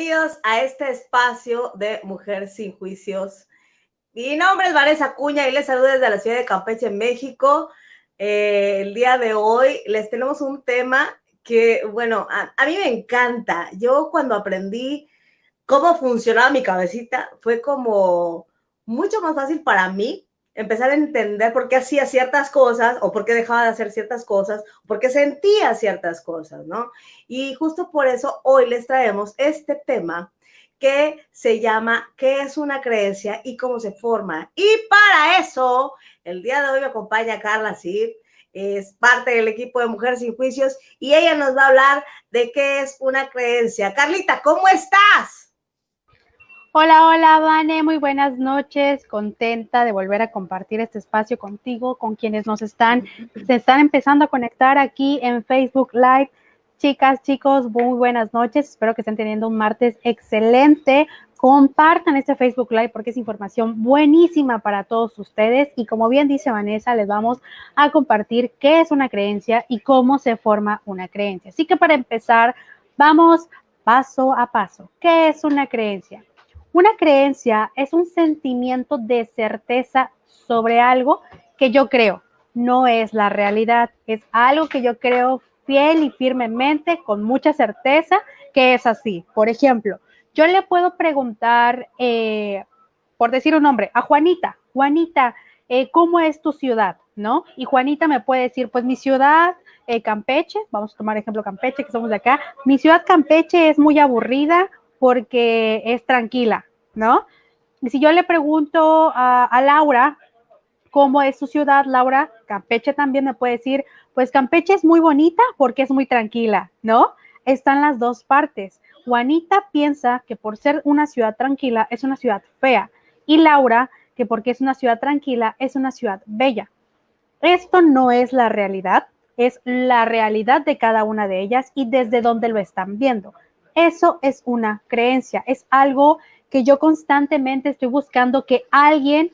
bienvenidos a este espacio de Mujer Sin Juicios. Mi nombre es Vanessa Acuña y les saludo desde la ciudad de Campeche, México. El día de hoy les tenemos un tema que, bueno, a mí me encanta. Yo cuando aprendí cómo funcionaba mi cabecita, fue como mucho más fácil para mí empezar a entender por qué hacía ciertas cosas o por qué dejaba de hacer ciertas cosas, o por qué sentía ciertas cosas, ¿no? Y justo por eso hoy les traemos este tema que se llama ¿qué es una creencia y cómo se forma? Y para eso, el día de hoy me acompaña Carla Cid, es parte del equipo de Mujeres Sin Juicios y ella nos va a hablar de qué es una creencia. Carlita, ¿cómo estás? Hola, hola, Vane, muy buenas noches, contenta de volver a compartir este espacio contigo, con quienes se están empezando a conectar aquí en Facebook Live. Chicas, chicos, muy buenas noches, espero que estén teniendo un martes excelente. Compartan este Facebook Live porque es información buenísima para todos ustedes y como bien dice Vanessa, les vamos a compartir qué es una creencia y cómo se forma una creencia. Así que para empezar, vamos paso a paso. ¿Qué es una creencia? Una creencia es un sentimiento de certeza sobre algo que yo creo. No es la realidad, es algo que yo creo fiel y firmemente, con mucha certeza, que es así. Por ejemplo, yo le puedo preguntar, por decir un nombre, a Juanita, Juanita, ¿cómo es tu ciudad? ¿No? Y Juanita me puede decir, pues mi ciudad, Campeche, vamos a tomar ejemplo Campeche, que somos de acá, mi ciudad Campeche es muy aburrida, porque es tranquila, ¿no? Y si yo le pregunto a Laura cómo es su ciudad, Laura, Campeche también me puede decir, pues Campeche es muy bonita porque es muy tranquila, ¿no? Están las dos partes. Juanita piensa que por ser una ciudad tranquila es una ciudad fea y Laura que porque es una ciudad tranquila es una ciudad bella. Esto no es la realidad, es la realidad de cada una de ellas y desde dónde lo están viendo. Eso es una creencia, es algo que yo constantemente estoy buscando que alguien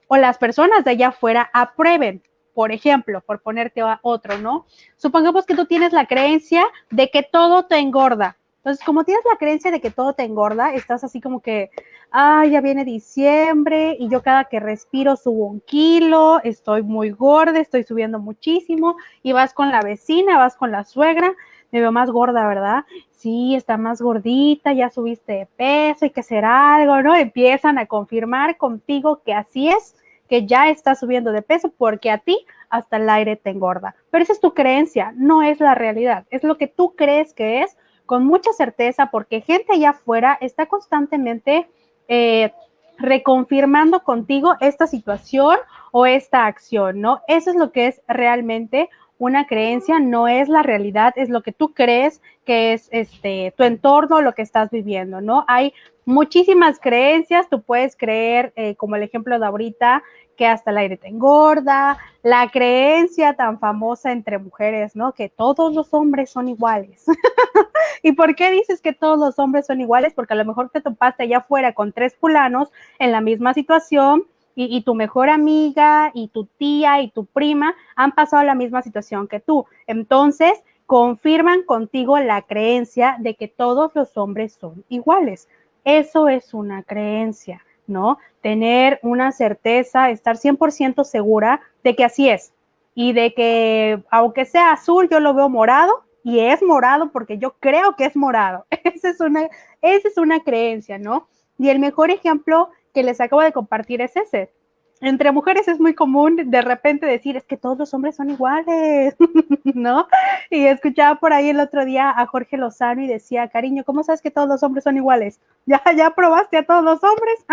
o las personas de allá afuera aprueben. Por ejemplo, por ponerte otro, ¿no? Supongamos que tú tienes la creencia de que todo te engorda. Entonces, como tienes la creencia de que todo te engorda, estás así como que, ay, ya viene diciembre y yo cada que respiro subo 1 kilo, estoy muy gorda, estoy subiendo muchísimo y vas con la vecina, vas con la suegra, me veo más gorda, ¿verdad? Sí, está más gordita, ya subiste de peso, hay que hacer algo, ¿no? Empiezan a confirmar contigo que así es, que ya estás subiendo de peso porque a ti hasta el aire te engorda. Pero esa es tu creencia, no es la realidad, es lo que tú crees que es con mucha certeza porque gente allá afuera está constantemente reconfirmando contigo esta situación o esta acción, ¿no? Eso es lo que es realmente una creencia, no es la realidad, es lo que tú crees que es tu entorno, lo que estás viviendo, ¿no? Hay muchísimas creencias, tú puedes creer, como el ejemplo de ahorita, que hasta el aire te engorda, la creencia tan famosa entre mujeres, ¿no? Que todos los hombres son iguales. ¿Y por qué dices que todos los hombres son iguales? Porque a lo mejor te topaste allá afuera con 3 fulanos en la misma situación y tu mejor amiga y tu tía y tu prima han pasado la misma situación que tú. Entonces, confirman contigo la creencia de que todos los hombres son iguales. Eso es una creencia, ¿no? Tener una certeza, estar 100% segura de que así es y de que aunque sea azul, yo lo veo morado y es morado porque yo creo que es morado. Esa es una creencia, ¿no? Y el mejor ejemplo que les acabo de compartir es ese. Entre mujeres es muy común de repente decir, es que todos los hombres son iguales, ¿no? Y escuchaba por ahí el otro día a Jorge Lozano y decía, cariño, ¿cómo sabes que todos los hombres son iguales? ¿Ya probaste a todos los hombres?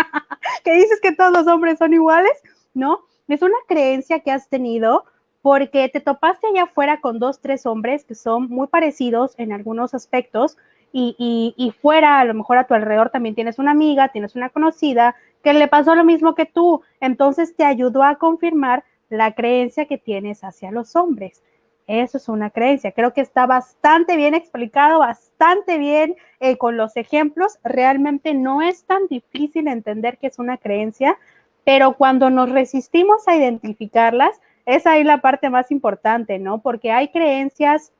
¿Que dices que todos los hombres son iguales? ¿No? Es una creencia que has tenido porque te topaste allá afuera con 2, 3 hombres que son muy parecidos en algunos aspectos y fuera, a lo mejor a tu alrededor también tienes una amiga, tienes una conocida que le pasó lo mismo que tú, entonces te ayudó a confirmar la creencia que tienes hacia los hombres. Eso es una creencia. Creo que está bastante bien explicado, bastante bien con los ejemplos. Realmente no es tan difícil entender que es una creencia, pero cuando nos resistimos a identificarlas, es ahí la parte más importante, ¿no? Porque hay creencias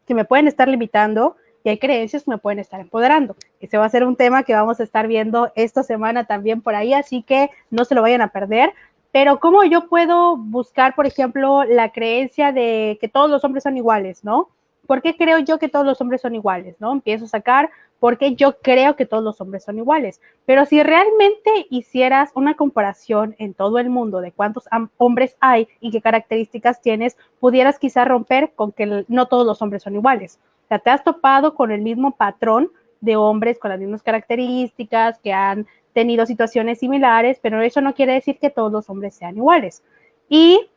que me pueden estar limitando y hay creencias que me pueden estar empoderando. Ese va a ser un tema que vamos a estar viendo esta semana también por ahí, así que no se lo vayan a perder. Pero ¿cómo yo puedo buscar, por ejemplo, la creencia de que todos los hombres son iguales, ¿no? ¿Por qué creo yo que todos los hombres son iguales, no? Empiezo a sacar por qué yo creo que todos los hombres son iguales. Pero si realmente hicieras una comparación en todo el mundo de cuántos hombres hay y qué características tienes, pudieras quizá romper con que no todos los hombres son iguales. O sea, te has topado con el mismo patrón de hombres con las mismas características, que han tenido situaciones similares, pero eso no quiere decir que todos los hombres sean iguales. Y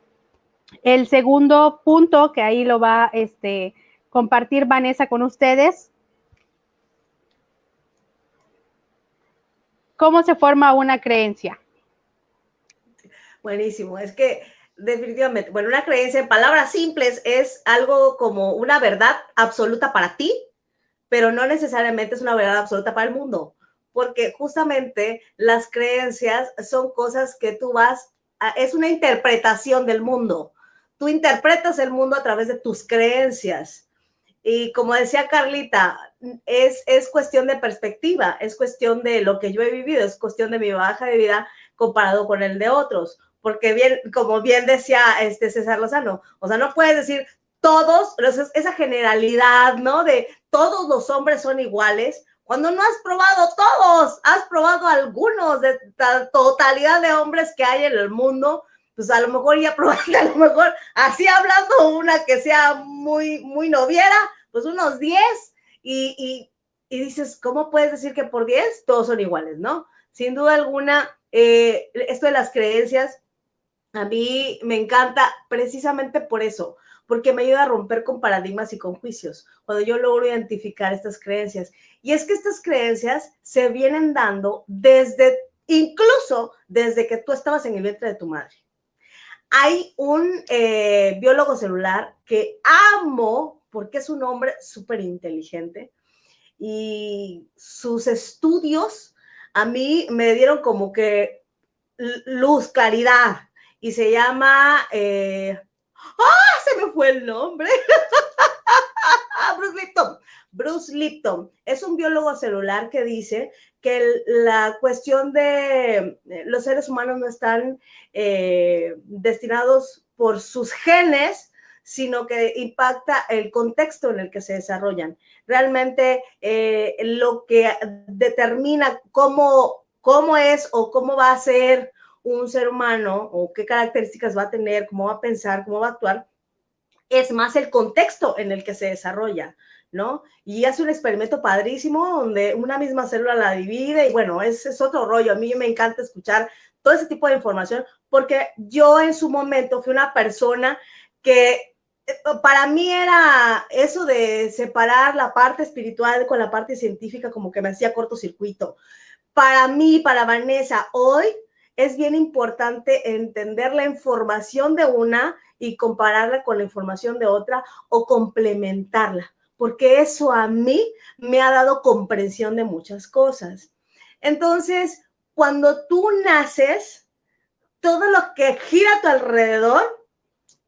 el segundo punto, que ahí lo va compartir Vanessa con ustedes, ¿cómo se forma una creencia? Buenísimo, es que definitivamente, bueno, una creencia en palabras simples es algo como una verdad absoluta para ti, pero no necesariamente es una verdad absoluta para el mundo, porque justamente las creencias son cosas que tú es una interpretación del mundo. Tú interpretas el mundo a través de tus creencias. Y como decía Carlita, es cuestión de perspectiva, es cuestión de lo que yo he vivido, es cuestión de mi baja de vida comparado con el de otros. Porque bien, como bien decía César Lozano, o sea, no puedes decir todos, esa generalidad, ¿no? De todos los hombres son iguales, cuando no has probado todos, has probado algunos de la totalidad de hombres que hay en el mundo, pues a lo mejor ya probaste, a lo mejor así hablando una que sea muy, muy noviera, pues unos 10 y dices, ¿cómo puedes decir que por 10 todos son iguales, no? Sin duda alguna, esto de las creencias, a mí me encanta precisamente por eso, porque me ayuda a romper con paradigmas y con juicios, cuando yo logro identificar estas creencias. Y es que estas creencias se vienen dando incluso desde que tú estabas en el vientre de tu madre. Hay un biólogo celular que amo porque es un hombre súper inteligente y sus estudios a mí me dieron como que luz, claridad, y se llama, se me fue el nombre, Bruce Lipton. Bruce Lipton es un biólogo celular que dice que la cuestión de los seres humanos no están destinados por sus genes, sino que impacta el contexto en el que se desarrollan. Realmente lo que determina cómo es o cómo va a ser un ser humano o qué características va a tener, cómo va a pensar, cómo va a actuar, es más el contexto en el que se desarrolla, ¿no? Y hace un experimento padrísimo donde una misma célula la divide y bueno, es otro rollo. A mí me encanta escuchar todo ese tipo de información porque yo en su momento fui una persona que para mí era eso de separar la parte espiritual con la parte científica como que me hacía cortocircuito. Para mí, para Vanessa, hoy es bien importante entender la información de una y compararla con la información de otra o complementarla, porque eso a mí me ha dado comprensión de muchas cosas. Entonces, cuando tú naces, todo lo que gira a tu alrededor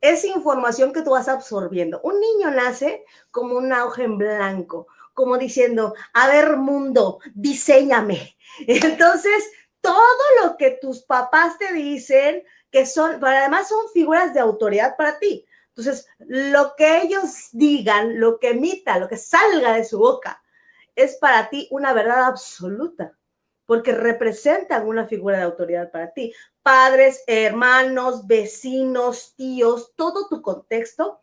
es información que tú vas absorbiendo. Un niño nace como una hoja en blanco, como diciendo, a ver, mundo, diséñame. Entonces, todo lo que tus papás te dicen, que son, pero además son figuras de autoridad para ti. Entonces, lo que ellos digan, lo que emita, lo que salga de su boca, es para ti una verdad absoluta, porque representan una figura de autoridad para ti. Padres, hermanos, vecinos, tíos, todo tu contexto,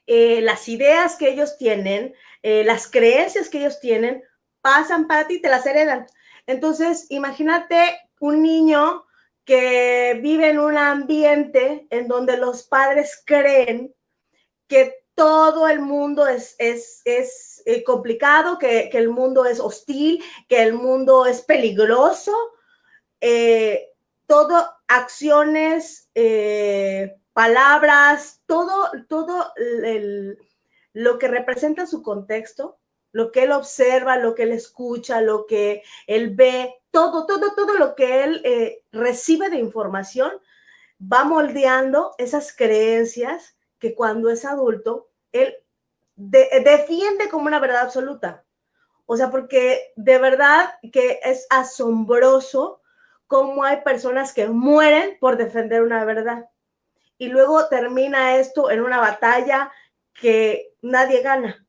las ideas que ellos tienen, las creencias que ellos tienen, pasan para ti, te las heredan. Entonces, imagínate un niño que vive en un ambiente en donde los padres creen que todo el mundo es complicado, que el mundo es hostil, que el mundo es peligroso, todo acciones, palabras, todo lo que representa su contexto, lo que él observa, lo que él escucha, lo que él ve, todo lo que él recibe de información va moldeando esas creencias que cuando es adulto, él defiende como una verdad absoluta. O sea, porque de verdad que es asombroso cómo hay personas que mueren por defender una verdad. Y luego termina esto en una batalla que nadie gana,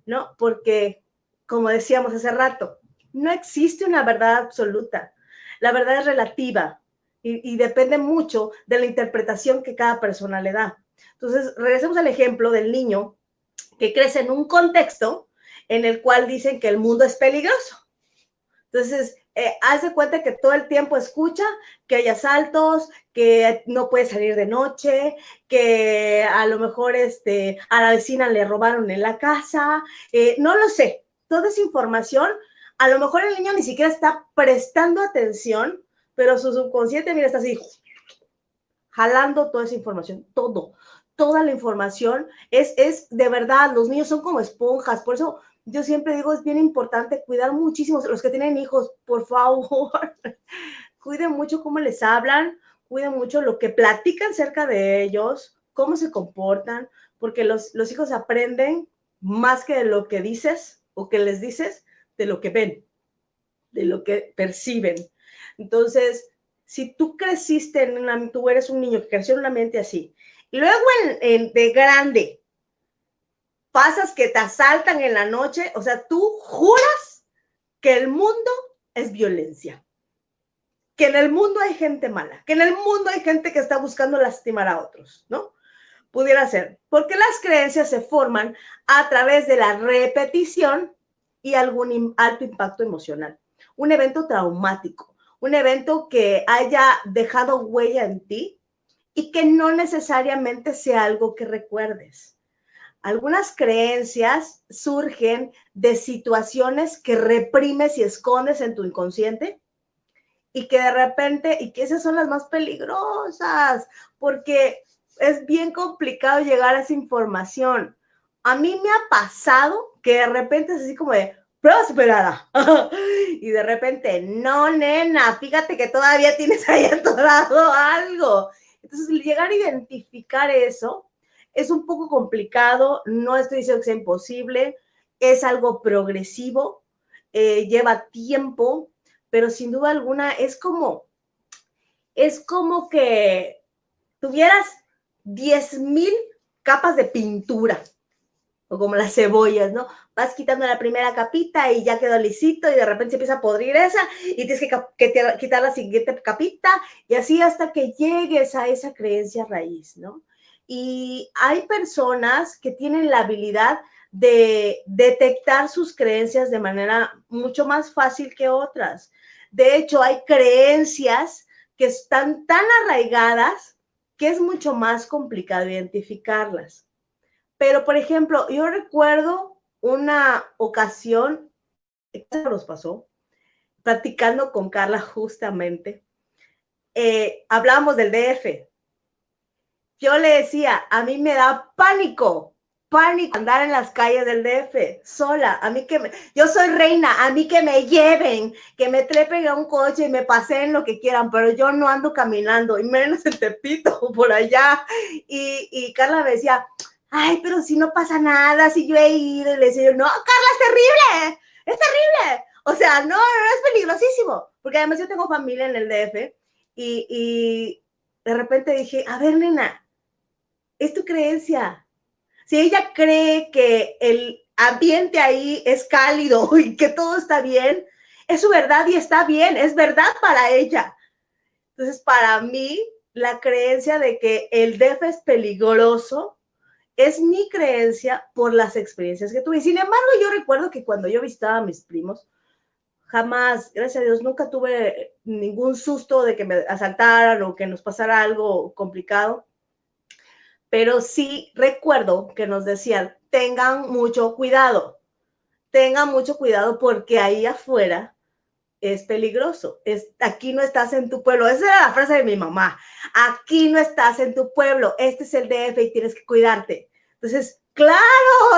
¿no? Porque, como decíamos hace rato, no existe una verdad absoluta. La verdad es relativa y depende mucho de la interpretación que cada persona le da. Entonces, regresemos al ejemplo del niño que crece en un contexto en el cual dicen que el mundo es peligroso. Entonces, haz de cuenta que todo el tiempo escucha que hay asaltos, que no puede salir de noche, que a lo mejor a la vecina le robaron en la casa, no lo sé. Toda esa información, a lo mejor el niño ni siquiera está prestando atención, pero su subconsciente, mira, está así, jalando toda esa información, toda la información es de verdad, los niños son como esponjas, por eso yo siempre digo, es bien importante cuidar muchísimo, los que tienen hijos, por favor, cuiden mucho cómo les hablan, cuiden mucho lo que platican cerca de ellos, cómo se comportan, porque los hijos aprenden más que de lo que dices o que les dices, de lo que ven, de lo que perciben. Entonces, si tú creciste tú eres un niño que creció en una mente así, y luego de grande pasas que te asaltan en la noche, o sea, tú juras que el mundo es violencia, que en el mundo hay gente mala, que en el mundo hay gente que está buscando lastimar a otros, ¿no? Pudiera ser, porque las creencias se forman a través de la repetición y algún alto impacto emocional. Un evento traumático, un evento que haya dejado huella en ti y que no necesariamente sea algo que recuerdes. Algunas creencias surgen de situaciones que reprimes y escondes en tu inconsciente y que de repente, y que esas son las más peligrosas, porque es bien complicado llegar a esa información. A mí me ha pasado que de repente es así como de, prueba superada. Y de repente, no, nena, fíjate que todavía tienes ahí atorado algo. Entonces, llegar a identificar eso es un poco complicado, no estoy diciendo que sea imposible, es algo progresivo, lleva tiempo, pero sin duda alguna es como que tuvieras 10,000 capas de pintura, o como las cebollas, ¿no? Vas quitando la primera capita y ya quedó lisito y de repente se empieza a podrir esa y tienes que quitar la siguiente capita y así hasta que llegues a esa creencia raíz, ¿no? Y hay personas que tienen la habilidad de detectar sus creencias de manera mucho más fácil que otras. De hecho, hay creencias que están tan arraigadas que es mucho más complicado identificarlas. Pero, por ejemplo, yo recuerdo una ocasión, ¿qué nos pasó? Platicando con Carla justamente, hablábamos del DF. Yo le decía, a mí me da pánico andar en las calles del DF, sola, yo soy reina, a mí que me lleven, que me trepen a un coche y me paseen lo que quieran, pero yo no ando caminando, y menos en Tepito, por allá, y Carla me decía, ay, pero si no pasa nada, si yo he ido, y le decía yo, no, Carla, es terrible, o sea, no, es peligrosísimo, porque además yo tengo familia en el DF, y de repente dije, a ver, nena, es tu creencia. Si ella cree que el ambiente ahí es cálido y que todo está bien, es su verdad y está bien, es verdad para ella. Entonces, para mí, la creencia de que el DF es peligroso es mi creencia por las experiencias que tuve. Sin embargo, yo recuerdo que cuando yo visitaba a mis primos, jamás, gracias a Dios, nunca tuve ningún susto de que me asaltaran o que nos pasara algo complicado. Pero sí recuerdo que nos decían, tengan mucho cuidado porque ahí afuera es peligroso. Aquí no estás en tu pueblo. Esa era la frase de mi mamá. Aquí no estás en tu pueblo. Este es el DF y tienes que cuidarte. Entonces, claro,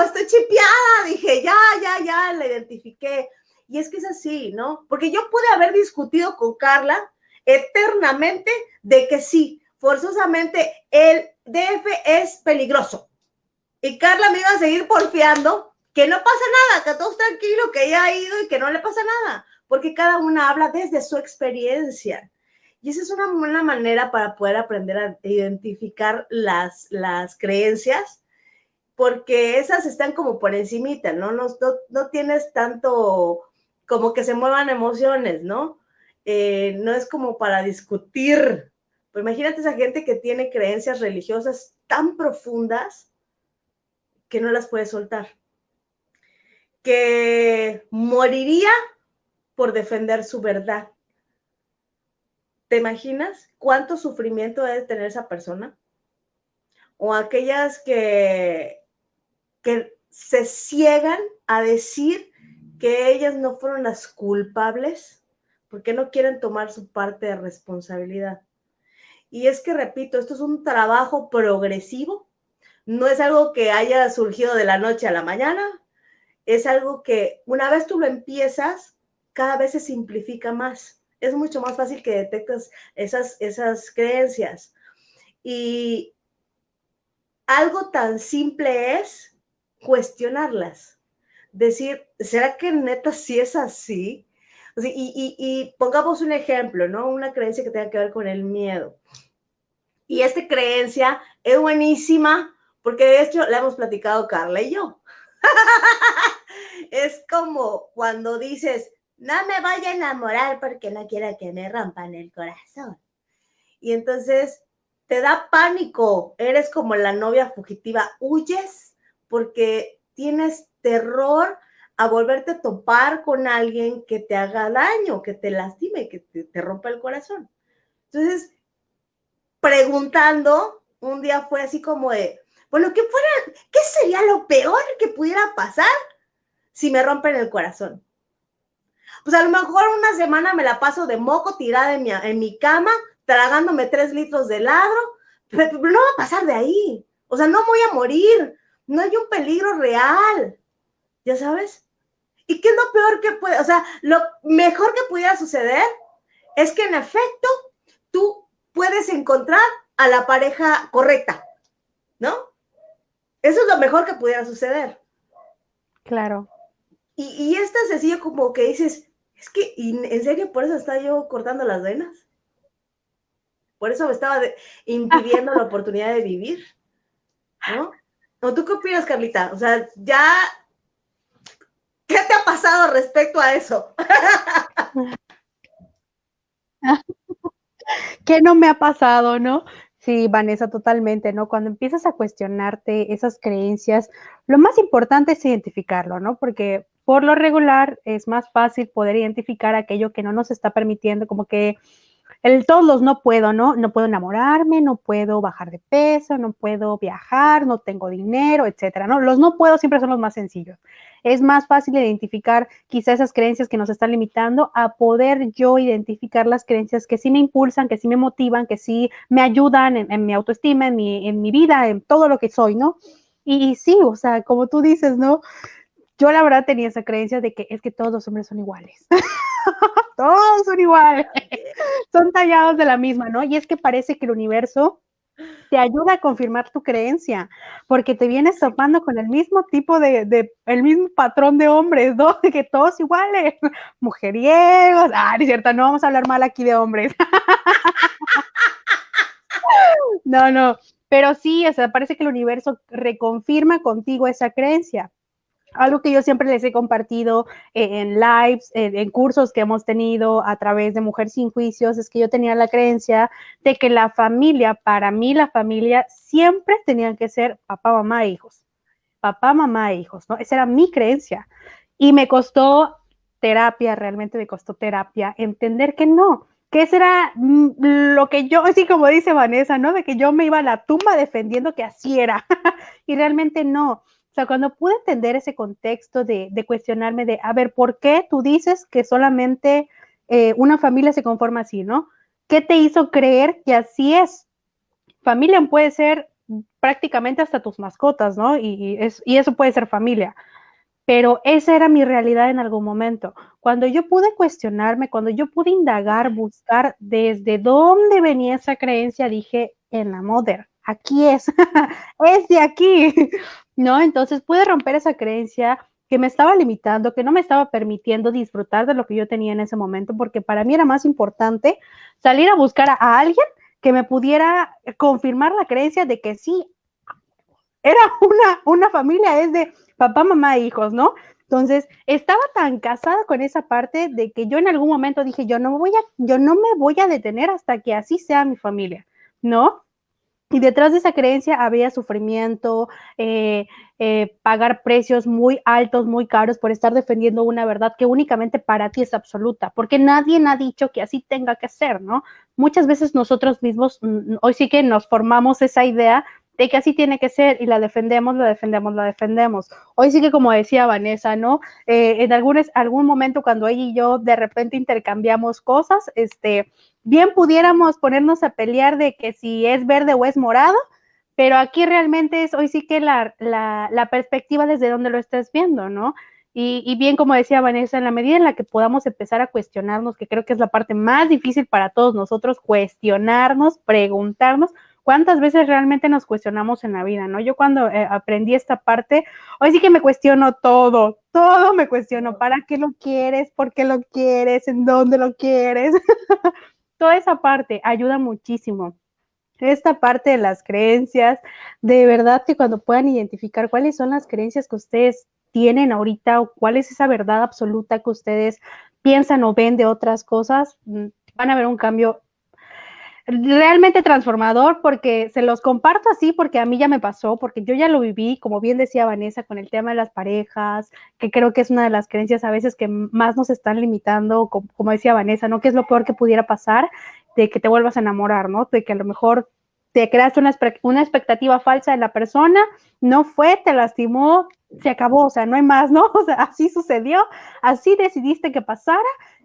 estoy chipeada. Dije, ya, la identifiqué. Y es que es así, ¿no? Porque yo pude haber discutido con Carla eternamente de que sí, forzosamente el DF es peligroso. Y Carla me iba a seguir porfiando que no pasa nada, que todo es tranquilo, que ella ha ido y que no le pasa nada, porque cada una habla desde su experiencia. Y esa es una buena manera para poder aprender a identificar las creencias, porque esas están como por encimita, ¿no? No tienes tanto como que se muevan emociones, ¿no? No es como para discutir. Pero imagínate esa gente que tiene creencias religiosas tan profundas que no las puede soltar, que moriría por defender su verdad. ¿Te imaginas cuánto sufrimiento debe tener esa persona? O aquellas que se ciegan a decir que ellas no fueron las culpables porque no quieren tomar su parte de responsabilidad. Y es que, repito, esto es un trabajo progresivo, no es algo que haya surgido de la noche a la mañana, es algo que una vez tú lo empiezas, cada vez se simplifica más. Es mucho más fácil que detectes esas creencias. Y algo tan simple es cuestionarlas. Decir, ¿será que neta sí es así? O sea, y pongamos un ejemplo, ¿no? Una creencia que tenga que ver con el miedo. Y esta creencia es buenísima porque de hecho la hemos platicado Carla y yo. Es como cuando dices, no me voy a enamorar porque no quiero que me rompan el corazón. Y entonces te da pánico, eres como la novia fugitiva, huyes porque tienes terror a volverte a topar con alguien que te haga daño, que te lastime, que te rompa el corazón. Entonces, preguntando, un día fue así como de, bueno, ¿qué sería lo peor que pudiera pasar si me rompen el corazón? Pues a lo mejor una semana me la paso de moco tirada en mi cama, tragándome 3 litros de helado, pero no va a pasar de ahí. O sea, no voy a morir, no hay un peligro real, ¿ya sabes? ¿Y qué es lo peor que puede? O sea, lo mejor que pudiera suceder es que en efecto tú puedes encontrar a la pareja correcta, ¿no? Eso es lo mejor que pudiera suceder. Claro. Y es tan sencillo como que dices, es que, ¿en serio por eso estaba yo cortando las venas? Por eso me estaba impidiendo la oportunidad de vivir, ¿no? ¿O tú qué opinas, Carlita? O sea, ya, ¿qué te ha pasado respecto a eso? ¿Qué no me ha pasado, no? Sí, Vanessa, totalmente, ¿no? Cuando empiezas a cuestionarte esas creencias, lo más importante es identificarlo, ¿no? Porque por lo regular es más fácil poder identificar aquello que no nos está permitiendo, como que todos los no puedo, ¿no? No puedo enamorarme, no puedo bajar de peso, no puedo viajar, no tengo dinero, etcétera, ¿no? Los no puedo siempre son los más sencillos. Es más fácil identificar quizá esas creencias que nos están limitando a poder yo identificar las creencias que sí me impulsan, que sí me motivan, que sí me ayudan en mi autoestima, en mi vida, en todo lo que soy, ¿no? Y sí, o sea, como tú dices, ¿no? Yo la verdad tenía esa creencia de que es que todos los hombres son iguales. Todos son iguales. Son tallados de la misma, ¿no? Y es que parece que el universo te ayuda a confirmar tu creencia, porque te vienes topando con el mismo tipo el mismo patrón de hombres, ¿no? De que todos iguales, mujeriegos, no es cierto, no vamos a hablar mal aquí de hombres. No, no, pero sí, o sea, parece que el universo reconfirma contigo esa creencia. Algo que yo siempre les he compartido en lives, en cursos que hemos tenido a través de Mujer Sin Juicios, es que yo tenía la creencia de que la familia, para mí la familia siempre tenían que ser papá, mamá e hijos. Papá, mamá e hijos, ¿no? Esa era mi creencia. Y me costó terapia, realmente me costó terapia, entender que no, que ese era lo que yo, así como dice Vanessa, ¿no? De que yo me iba a la tumba defendiendo que así era. Y realmente no. O sea, cuando pude entender ese contexto de cuestionarme de, a ver, ¿por qué tú dices que solamente una familia se conforma así, ¿no? ¿Qué te hizo creer que así es? Familia puede ser prácticamente hasta tus mascotas, ¿no? Y eso puede ser familia. Pero esa era mi realidad en algún momento. Cuando yo pude cuestionarme, cuando yo pude indagar, buscar desde dónde venía esa creencia, dije, en la mother, aquí es de aquí. ¿no? Entonces pude romper esa creencia que me estaba limitando, que no me estaba permitiendo disfrutar de lo que yo tenía en ese momento, porque para mí era más importante salir a buscar a alguien que me pudiera confirmar la creencia de que sí, era una familia, es de papá, mamá, hijos, ¿no? Entonces, estaba tan casada con esa parte de que yo en algún momento dije, yo no me voy a detener hasta que así sea mi familia, ¿no? Y detrás de esa creencia había sufrimiento, pagar precios muy altos, muy caros por estar defendiendo una verdad que únicamente para ti es absoluta, porque nadie ha dicho que así tenga que ser, ¿no? Muchas veces nosotros mismos, hoy sí que nos formamos esa idea de que así tiene que ser y la defendemos, la defendemos, la defendemos. Hoy sí que como decía Vanessa, ¿no? En algún momento cuando ella y yo de repente intercambiamos cosas, bien pudiéramos ponernos a pelear de que si es verde o es morado, pero aquí realmente es hoy sí que la perspectiva desde donde lo estés viendo, ¿no? Y bien, como decía Vanessa, en la medida en la que podamos empezar a cuestionarnos, que creo que es la parte más difícil para todos nosotros, cuestionarnos, preguntarnos, ¿cuántas veces realmente nos cuestionamos en la vida, no? Yo cuando aprendí esta parte, hoy sí que me cuestiono todo, todo me cuestiono, ¿para qué lo quieres? ¿Por qué lo quieres? ¿En dónde lo quieres? Toda esa parte ayuda muchísimo. Esta parte de las creencias, de verdad que cuando puedan identificar cuáles son las creencias que ustedes tienen ahorita o cuál es esa verdad absoluta que ustedes piensan o ven de otras cosas, van a ver un cambio realmente transformador, porque se los comparto así porque a mí ya me pasó, porque yo ya lo viví, como bien decía Vanessa, con el tema de las parejas, que creo que es una de las creencias a veces que más nos están limitando, como decía Vanessa, ¿no? ¿Qué es lo peor que pudiera pasar? De que te vuelvas a enamorar, ¿no? De que a lo mejor te creaste una expectativa falsa de la persona, no fue, te lastimó, se acabó, o sea, no hay más, ¿no? O sea, así sucedió, así decidiste que pasara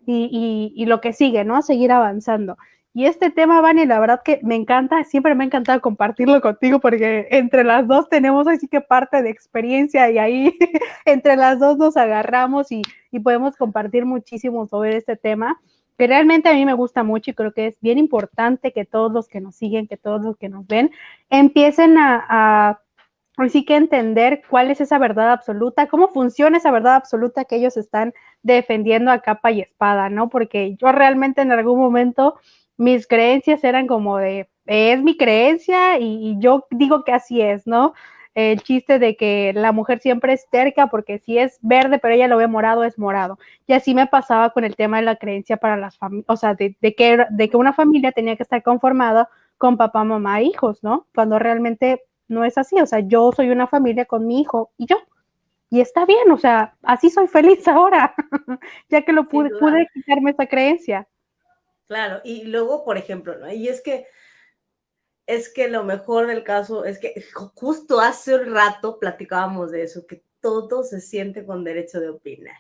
y lo que sigue, ¿no? Seguir avanzando. Y este tema, Vani, la verdad que me encanta, siempre me ha encantado compartirlo contigo porque entre las dos tenemos así que parte de experiencia y ahí entre las dos nos agarramos y podemos compartir muchísimo sobre este tema, que realmente a mí me gusta mucho y creo que es bien importante que todos los que nos siguen, que todos los que nos ven, empiecen así que entender cuál es esa verdad absoluta, cómo funciona esa verdad absoluta que ellos están defendiendo a capa y espada, ¿no? Porque yo realmente en algún momento mis creencias eran como de, es mi creencia y yo digo que así es, ¿no? El chiste de que la mujer siempre es terca porque si es verde pero ella lo ve morado, es morado. Y así me pasaba con el tema de la creencia para las familias, o sea, de que una familia tenía que estar conformada con papá, mamá, hijos, ¿no? Cuando realmente no es así, o sea, yo soy una familia con mi hijo y yo, y está bien, o sea, así soy feliz ahora, ya que pude quitarme esa creencia. Claro, y luego, por ejemplo, ¿no? Y es que lo mejor del caso es que justo hace un rato platicábamos de eso, que todo se siente con derecho de opinar,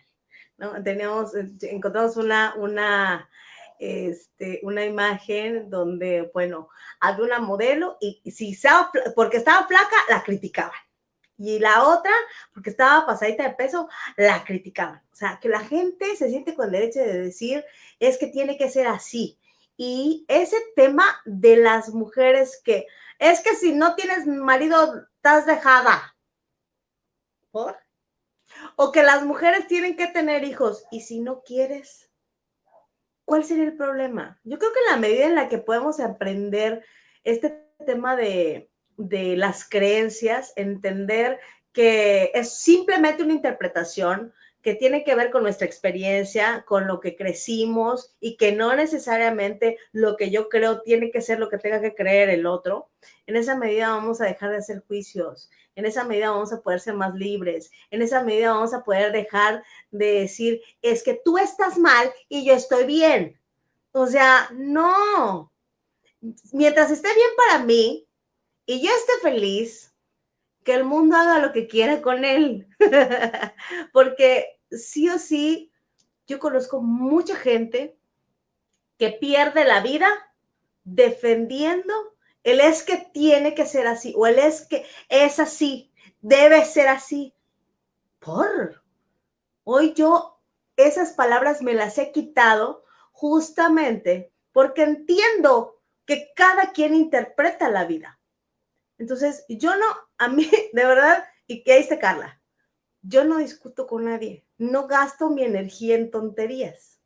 ¿no? Encontramos una imagen donde, bueno, había una modelo y si estaba, porque estaba flaca, la criticaban. Y la otra, porque estaba pasadita de peso, la criticaban. O sea, que la gente se siente con derecho de decir, es que tiene que ser así. Y ese tema de las mujeres que, es que si no tienes marido, estás dejada. ¿Por? O que las mujeres tienen que tener hijos. Y si no quieres, ¿cuál sería el problema? Yo creo que en la medida en la que podemos aprender este tema de las creencias, entender que es simplemente una interpretación que tiene que ver con nuestra experiencia, con lo que crecimos y que no necesariamente lo que yo creo tiene que ser lo que tenga que creer el otro. En esa medida vamos a dejar de hacer juicios, en esa medida vamos a poder ser más libres, en esa medida vamos a poder dejar de decir, es que tú estás mal y yo estoy bien. O sea, no. Mientras esté bien para mí y yo esté feliz, que el mundo haga lo que quiera con él. Porque sí o sí, yo conozco mucha gente que pierde la vida defendiendo el es que tiene que ser así o el es que es así, debe ser así. Por hoy yo esas palabras me las he quitado justamente porque entiendo que cada quien interpreta la vida. Entonces, yo no, a mí, de verdad, ¿Y qué dice Carla? Yo no discuto con nadie, no gasto mi energía en tonterías.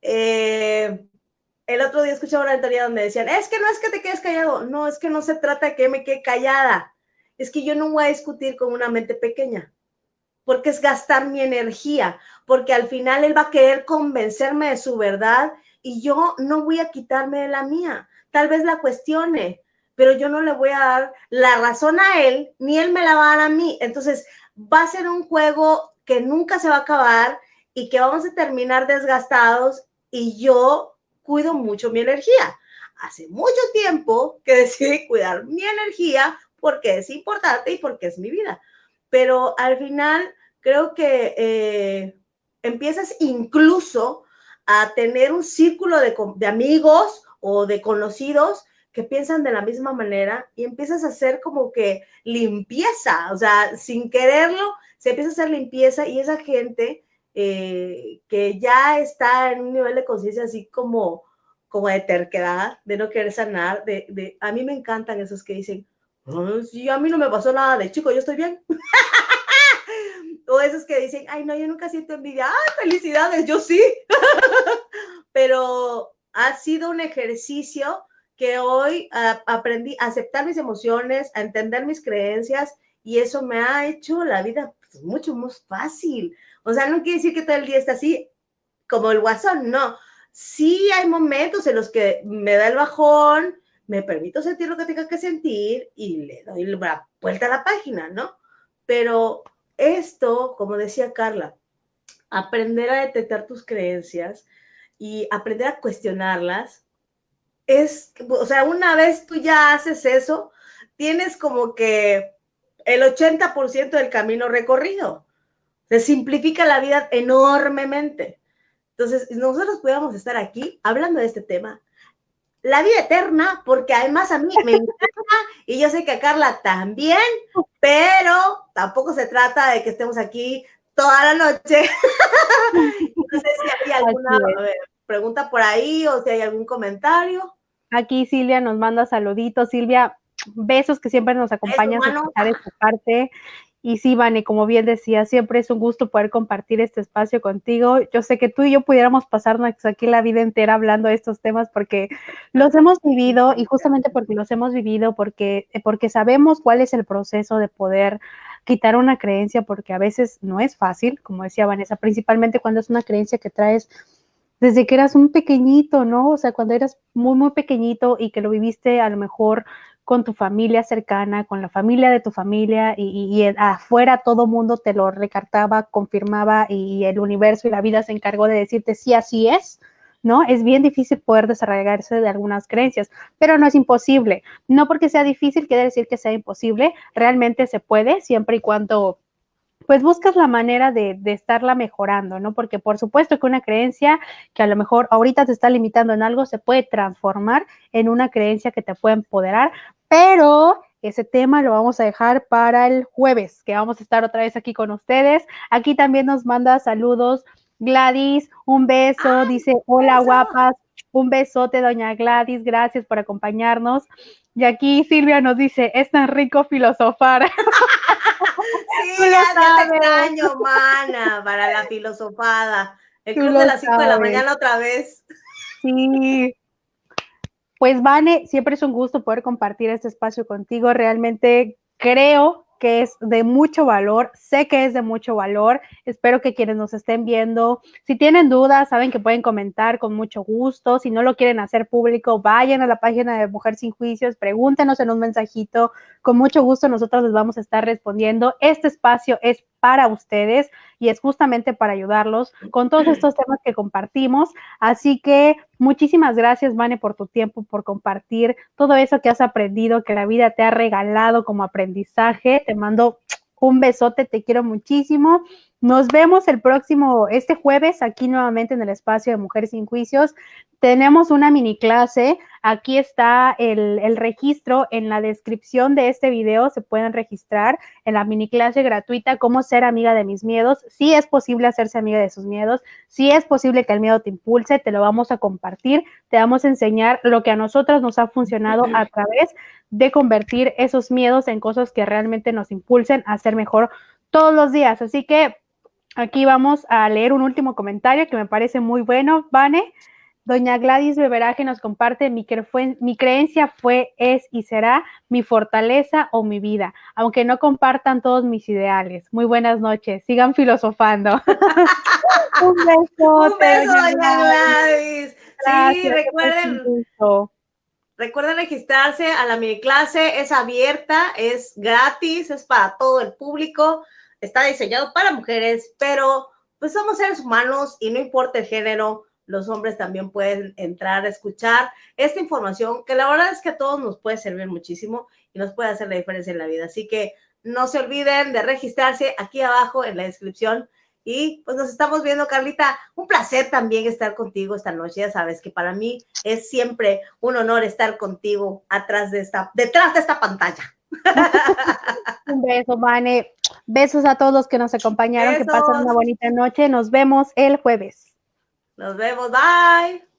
El otro día escuchaba una teoría donde decían, es que no es que te quedes callado, no, es que no se trata de que me quede callada, es que yo no voy a discutir con una mente pequeña, porque es gastar mi energía, porque al final él va a querer convencerme de su verdad y yo no voy a quitarme de la mía. Tal vez la cuestione, pero yo no le voy a dar la razón a él, ni él me la va a dar a mí. Entonces, va a ser un juego que nunca se va a acabar y que vamos a terminar desgastados y yo cuido mucho mi energía. Hace mucho tiempo que decidí cuidar mi energía porque es importante y porque es mi vida. Pero al final creo que empiezas incluso a tener un círculo de amigos o de conocidos que piensan de la misma manera y empiezas a hacer como que limpieza, o sea, sin quererlo, se empieza a hacer limpieza y esa gente que ya está en un nivel de conciencia así como de terquedad, de no querer sanar, a mí me encantan esos que dicen, oh, sí, a mí no me pasó nada de chico, yo estoy bien. O esos que dicen, ay, no, yo nunca siento envidia. ¡Ay, felicidades! Yo sí. Pero ha sido un ejercicio que hoy aprendí a aceptar mis emociones, a entender mis creencias y eso me ha hecho la vida pues, mucho más fácil. O sea, no quiere decir que todo el día está así como el guasón, no. Sí hay momentos en los que me da el bajón, me permito sentir lo que tenga que sentir y le doy la vuelta a la página, ¿no? Pero esto, como decía Carla, aprender a detectar tus creencias y aprender a cuestionarlas, es, o sea, una vez tú ya haces eso, tienes como que el 80% del camino recorrido. Se simplifica la vida enormemente. Entonces, nosotros podíamos estar aquí hablando de este tema, la vida eterna, porque además a mí me encanta y yo sé que a Carla también, pero tampoco se trata de que estemos aquí toda la noche. No sé si hay alguna pregunta por ahí o si hay algún comentario. Aquí Silvia nos manda saluditos. Silvia, besos, que siempre nos acompañas a escuchar esta parte. Y sí, Vane, como bien decía, siempre es un gusto poder compartir este espacio contigo. Yo sé que tú y yo pudiéramos pasarnos aquí la vida entera hablando de estos temas porque los hemos vivido y justamente porque los hemos vivido, porque sabemos cuál es el proceso de poder quitar una creencia, porque a veces no es fácil, como decía Vanessa, principalmente cuando es una creencia que traes desde que eras un pequeñito, ¿no? O sea, cuando eras muy, muy pequeñito y que lo viviste a lo mejor con tu familia cercana, con la familia de tu familia y afuera todo mundo te lo recartaba, confirmaba y el universo y la vida se encargó de decirte sí, así es, ¿no? Es bien difícil poder desarraigarse de algunas creencias, pero no es imposible. No porque sea difícil quiere decir que sea imposible, realmente se puede siempre y cuando pues buscas la manera de estarla mejorando, ¿no? Porque por supuesto que una creencia que a lo mejor ahorita te está limitando en algo se puede transformar en una creencia que te puede empoderar, pero ese tema lo vamos a dejar para el jueves, que vamos a estar otra vez aquí con ustedes. Aquí también nos manda saludos Gladys, un beso, dice, hola guapas, un besote, doña Gladys, gracias por acompañarnos. Y aquí Silvia nos dice, es tan rico filosofar. Sí, ya te extraño, mana, para la filosofada. El club de las 5 de la mañana otra vez. Sí. Pues, Vane, siempre es un gusto poder compartir este espacio contigo. Realmente creo que es de mucho valor, sé que es de mucho valor, espero que quienes nos estén viendo, si tienen dudas, saben que pueden comentar con mucho gusto, si no lo quieren hacer público, vayan a la página de Mujer Sin Juicios, pregúntenos en un mensajito, con mucho gusto nosotros les vamos a estar respondiendo. Este espacio es para ustedes y es justamente para ayudarlos con todos estos temas que compartimos, así que muchísimas gracias, Vane, por tu tiempo, por compartir todo eso que has aprendido, que la vida te ha regalado como aprendizaje. Te mando un besote, te quiero muchísimo. Nos vemos este jueves, aquí nuevamente en el espacio de Mujeres Sin Juicios. Tenemos una mini clase, aquí está el registro en la descripción de este video, se pueden registrar en la mini clase gratuita, cómo ser amiga de mis miedos. Sí es posible hacerse amiga de sus miedos, sí es posible que el miedo te impulse, te lo vamos a compartir, te vamos a enseñar lo que a nosotros nos ha funcionado a través de convertir esos miedos en cosas que realmente nos impulsen a ser mejor todos los días. Así que aquí vamos a leer un último comentario que me parece muy bueno, Vane. Doña Gladys Beberaje nos comparte, mi creencia fue, es y será mi fortaleza o mi vida, aunque no compartan todos mis ideales. Muy buenas noches, sigan filosofando. Un beso, doña Gladys. Sí, recuerden registrarse a la mini clase, es abierta, es gratis, es para todo el público, está diseñado para mujeres, pero pues somos seres humanos y no importa el género, los hombres también pueden entrar a escuchar esta información que la verdad es que a todos nos puede servir muchísimo y nos puede hacer la diferencia en la vida. Así que no se olviden de registrarse aquí abajo en la descripción. Y pues nos estamos viendo, Carlita. Un placer también estar contigo esta noche. Ya sabes que para mí es siempre un honor estar contigo detrás de esta pantalla. Un beso, Vane. Besos a todos los que nos acompañaron. Besos. Que pasen una bonita noche. Nos vemos el jueves. Nos vemos. Bye.